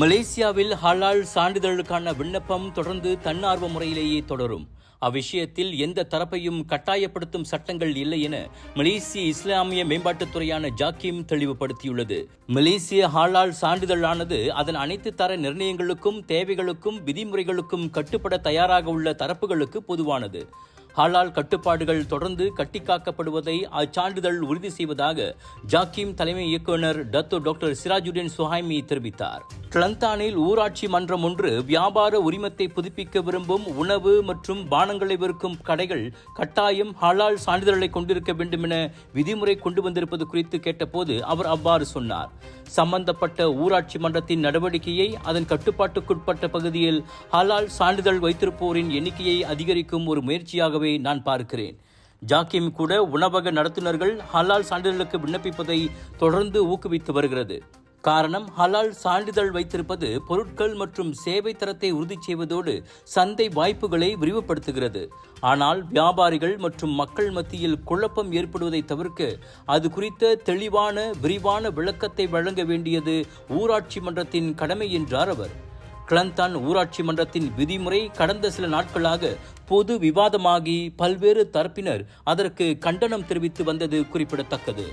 மலேசியாவில் ஹலால் சான்றிதழுக்கான விண்ணப்பம் தொடர்ந்து தன்னார்வ முறையிலேயே தொடரும். அவ்விஷயத்தில் எந்த தரப்பையும் கட்டாயப்படுத்தும் சட்டங்கள் இல்லை என மலேசிய இஸ்லாமிய மேம்பாட்டுத்துறையான ஜாக்கிம் தெளிவுபடுத்தியுள்ளது. மலேசிய ஹலால் சான்றிதழானது அதன் அனைத்து தர நிர்ணயங்களுக்கும் தேவைகளுக்கும் விதிமுறைகளுக்கும் கட்டுப்பட தயாராக உள்ள தரப்புகளுக்கு பொதுவானது. ஹலால் கட்டுப்பாடுகள் தொடர்ந்து கட்டிக்காக்கப்படுவதை அச்சான்றிதழ் உறுதி செய்வதாக ஜாக்கிம் தலைமை இயக்குநர் டாக்டர் சிராஜுடின் சுஹைமி தெரிவித்தார். கிளந்தானில் ஊராட்சி மன்றம் ஒன்று வியாபார உரிமத்தை புதுப்பிக்க விரும்பும் உணவு மற்றும் பானங்களை விற்கும் கடைகள் கட்டாயம் ஹலால் சான்றிதழை கொண்டிருக்க வேண்டும் என விதிமுறை கொண்டு வந்திருப்பது குறித்து கேட்டபோது அவர் அவ்வாறு சொன்னார். சம்பந்தப்பட்ட ஊராட்சி மன்றத்தின் நடவடிக்கையை அதன் கட்டுப்பாட்டுக்குட்பட்ட பகுதியில் ஹலால் சான்றிதழ் வைத்திருப்போரின் எண்ணிக்கையை அதிகரிக்கும் ஒரு முயற்சியாகவே நான் பார்க்கிறேன். ஜாக்கிம் கூட உணவக நடத்துனர்கள் ஹலால் சான்றிதழுக்கு விண்ணப்பிப்பதை தொடர்ந்து ஊக்குவித்து வருகிறது. காரணம், ஹலால் சான்றிதழ் வைத்திருப்பது பொருட்கள் மற்றும் சேவை தரத்தை உறுதி செய்வதோடு சந்தை வாய்ப்புகளை விரிவுபடுத்துகிறது. ஆனால் வியாபாரிகள் மற்றும் மக்கள் மத்தியில் குழப்பம் ஏற்படுவதை தவிர்க்க அது குறித்த தெளிவான விரிவான விளக்கத்தை வழங்க வேண்டியது ஊராட்சி மன்றத்தின் கடமை என்றார் அவர். கிளந்தான் ஊராட்சி மன்றத்தின் விதிமுறை கடந்த சில நாட்களாக பொது விவாதமாகி பல்வேறு தரப்பினர் அதற்கு கண்டனம் தெரிவித்து வந்தது குறிப்பிடத்தக்கது.